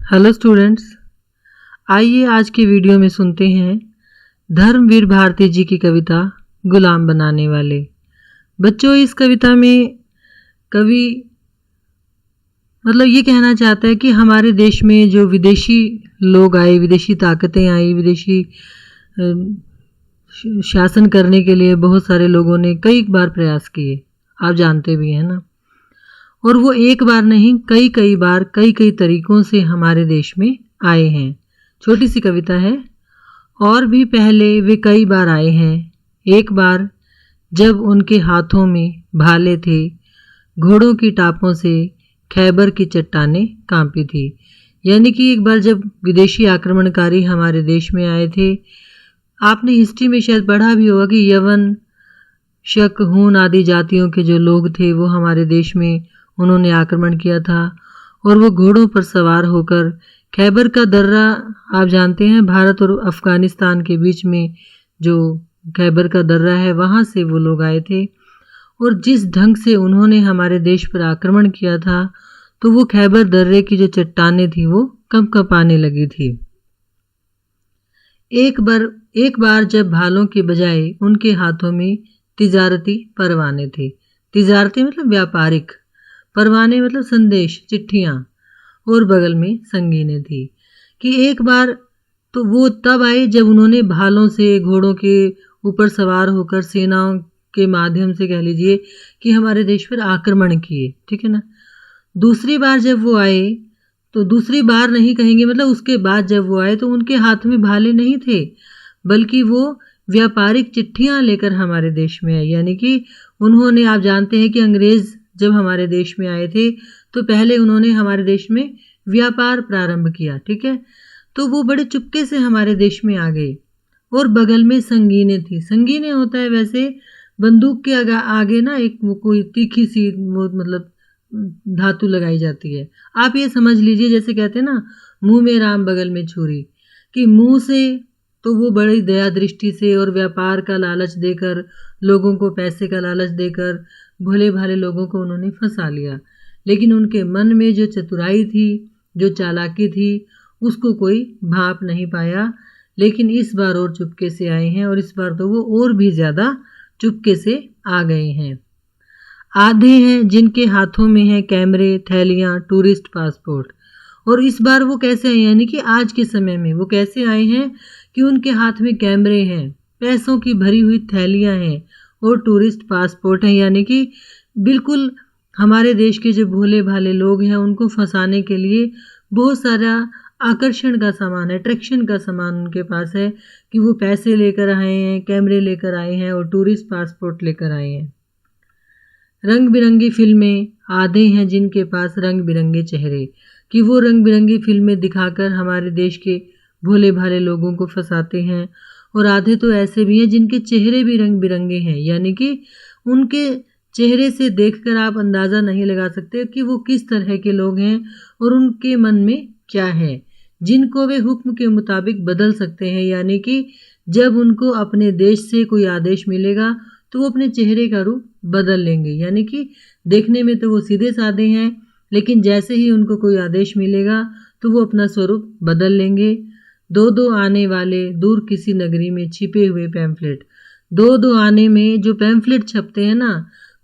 Hello students, आइए आज के वीडियो में सुनते हैं धर्मवीर भारती जी की कविता गुलाम बनाने वाले। बच्चों, इस कविता में कवि ये कहना चाहता है कि हमारे देश में जो विदेशी लोग आए, विदेशी ताकतें आई, विदेशी शासन करने के लिए बहुत सारे लोगों ने कई बार प्रयास किए, आप जानते भी हैं ना। और वो एक बार नहीं, कई बार कई तरीकों से हमारे देश में आए हैं। छोटी सी कविता है। और भी पहले वे कई बार आए हैं, एक बार जब उनके हाथों में भाले थे, घोड़ों की टापों से खैबर की चट्टानें कांपी थी। यानी कि एक बार जब विदेशी आक्रमणकारी हमारे देश में आए थे, आपने हिस्ट्री में शायद पढ़ा भी होगा कि यवन, शक, हून आदि जातियों के जो लोग थे वो हमारे देश में उन्होंने आक्रमण किया था। और वो घोड़ों पर सवार होकर खैबर का दर्रा, आप जानते हैं भारत और अफ़गानिस्तान के बीच में जो खैबर का दर्रा है, वहाँ से वो लोग आए थे। और जिस ढंग से उन्होंने हमारे देश पर आक्रमण किया था, तो वो खैबर दर्रे की जो चट्टानें थी वो कंपाने लगी थी। एक बार जब भालों के बजाय उनके हाथों में तिजारती परवाने थे। तिजारती मतलब व्यापारिक, परवाने मतलब संदेश, चिट्ठियाँ, और बगल में संगीनें थी। कि एक बार तो वो तब आए जब उन्होंने भालों से, घोड़ों के ऊपर सवार होकर, सेनाओं के माध्यम से कह लीजिए कि हमारे देश पर आक्रमण किए, ठीक है ना। दूसरी बार जब वो आए, तो दूसरी बार नहीं कहेंगे, मतलब उसके बाद जब वो आए तो उनके हाथ में भाले नहीं थे, बल्कि वो व्यापारिक चिट्ठियाँ लेकर हमारे देश में आए। यानी कि उन्होंने, आप जानते हैं कि अंग्रेज़ जब हमारे देश में आए थे तो पहले उन्होंने हमारे देश में व्यापार प्रारंभ किया, ठीक है। तो वो बड़े चुपके से हमारे देश में आ गए। और बगल में संगीनें थी। संगीनें होता है वैसे बंदूक के आगे ना एक वो कोई तीखी सी वो धातु लगाई जाती है। आप ये समझ लीजिए, जैसे कहते हैं ना मुंह में राम बगल में छुरी, कि मुंह से तो वो बड़ी दया दृष्टि से और व्यापार का लालच देकर, लोगों को पैसे का लालच देकर भोले भाले लोगों को उन्होंने फंसा लिया। लेकिन उनके मन में जो चतुराई थी, जो चालाकी थी, उसको कोई भांप नहीं पाया। लेकिन इस बार और चुपके से आए हैं, और इस बार तो वो और भी ज़्यादा चुपके से आ गए हैं। आधे हैं जिनके हाथों में हैं कैमरे, थैलियाँ, टूरिस्ट पासपोर्ट। और इस बार वो कैसे आए, यानी कि आज के समय में वो कैसे आए हैं कि उनके हाथ में कैमरे हैं, पैसों की भरी हुई थैलियाँ हैं और टूरिस्ट पासपोर्ट हैं। यानी कि बिल्कुल हमारे देश के जो भोले भाले लोग हैं उनको फंसाने के लिए बहुत सारा आकर्षण का सामान है, अट्रैक्शन का सामान उनके पास है, कि वो पैसे लेकर आए हैं, कैमरे लेकर आए हैं और टूरिस्ट पासपोर्ट लेकर आए हैं। रंग बिरंगी फिल्में, आधे हैं जिनके पास रंग बिरंगे चेहरे, कि वो रंग बिरंगी फिल्में दिखाकर हमारे देश के भोले भाले लोगों को फंसाते हैं। और आधे तो ऐसे भी हैं जिनके चेहरे भी रंग बिरंगे हैं। यानी कि उनके चेहरे से देखकर आप अंदाज़ा नहीं लगा सकते कि वो किस तरह के लोग हैं और उनके मन में क्या है, जिनको वे हुक्म के मुताबिक बदल सकते हैं। यानी कि जब उनको अपने देश से कोई आदेश मिलेगा तो वो अपने चेहरे का रूप बदल लेंगे। यानी कि देखने में तो वो सीधे साधे हैं, लेकिन जैसे ही उनको कोई आदेश मिलेगा तो वो अपना स्वरूप बदल लेंगे। दो आने वाले दूर किसी नगरी में छिपे हुए पैम्फलेट। दो आने में जो पैम्फलेट छपते हैं ना,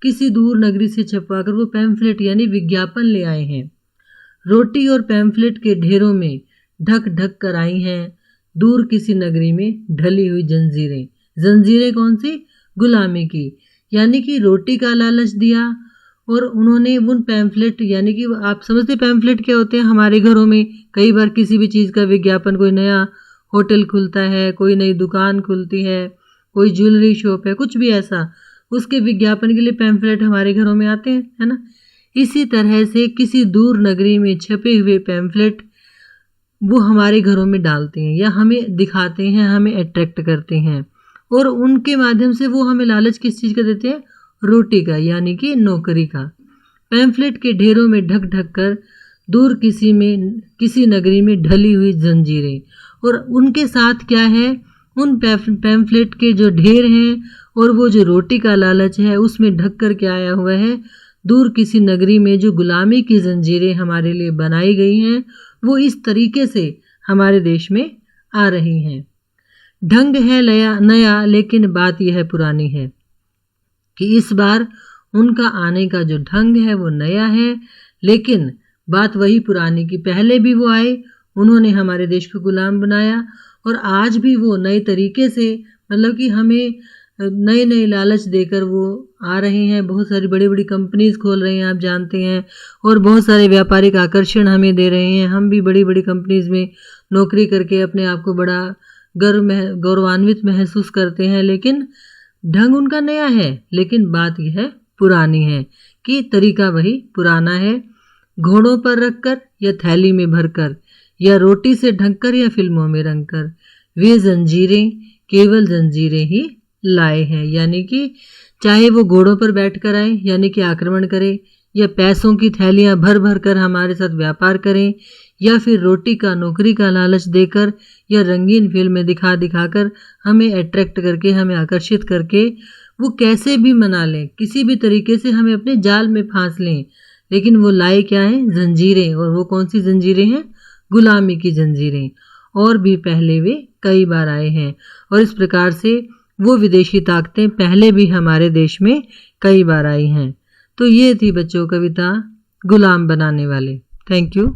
किसी दूर नगरी से छपवाकर वो पैम्फलेट यानी विज्ञापन ले आए हैं। रोटी और पैम्फलेट के ढेरों में ढक ढक कर आई हैं दूर किसी नगरी में ढली हुई जंजीरें। जंजीरें कौन सी? गुलामी की। यानी कि रोटी का लालच दिया और उन्होंने उन पैम्फलेट, यानी कि आप समझते पैम्फलेट क्या होते हैं। हमारे घरों में कई बार किसी भी चीज़ का विज्ञापन, कोई नया होटल खुलता है, कोई नई दुकान खुलती है, कोई ज्वेलरी शॉप है, कुछ भी ऐसा, उसके विज्ञापन के लिए पैम्फलेट हमारे घरों में आते हैं, है ना। इसी तरह से किसी दूर नगरी में छपे हुए पैम्फलेट वो हमारे घरों में डालते हैं या हमें दिखाते हैं, हमें अट्रैक्ट करते हैं। और उनके माध्यम से वो हमें लालच किस चीज़ का देते हैं? रोटी का, यानी कि नौकरी का। पैम्फलेट के ढेरों में ढक ढक कर दूर किसी नगरी में ढली हुई जंजीरें। और उनके साथ क्या है? उन पैम्फलेट के जो ढेर हैं और वो जो रोटी का लालच है उसमें ढक कर क्या आया हुआ है? दूर किसी नगरी में जो गुलामी की जंजीरें हमारे लिए बनाई गई हैं, वो इस तरीके से हमारे देश में आ रही हैं। ढंग है नया, लेकिन बात यह पुरानी है कि इस बार उनका आने का जो ढंग है वो नया है, लेकिन बात वही पुरानी कि पहले भी वो आए, उन्होंने हमारे देश को गुलाम बनाया और आज भी वो नए तरीके से, मतलब कि हमें नए नए लालच देकर वो आ रहे हैं। बहुत सारी बड़ी बड़ी कंपनीज खोल रहे हैं, आप जानते हैं, और बहुत सारे व्यापारिक आकर्षण हमें दे रहे हैं। हम भी बड़ी बड़ी कंपनीज में नौकरी करके अपने आप को बड़ा गौरवान्वित महसूस करते हैं, लेकिन ढंग उनका नया है, लेकिन बात यह पुरानी है कि तरीका वही पुराना है। घोड़ों पर रखकर या थैली में भरकर, या रोटी से ढककर या फिल्मों में रंगकर, वे जंजीरें केवल जंजीरें ही लाए हैं। यानी कि चाहे वो घोड़ों पर बैठकर आए, यानी कि आक्रमण करें, या पैसों की थैलियां भर भर कर हमारे साथ व्यापार करें, या फिर रोटी का नौकरी का लालच देकर, या रंगीन फिल्में दिखा दिखाकर हमें अट्रैक्ट करके, हमें आकर्षित करके वो कैसे भी मना लें, किसी भी तरीके से हमें अपने जाल में फांस लें, लेकिन वो लाए क्या हैं? जंजीरें। और वो कौन सी जंजीरें हैं? गुलामी की जंजीरें। और भी पहले वे कई बार आए हैं, और इस प्रकार से वो विदेशी ताकतें पहले भी हमारे देश में कई बार आई हैं। तो ये थी बच्चों कविता गुलाम बनाने वाले। Thank you.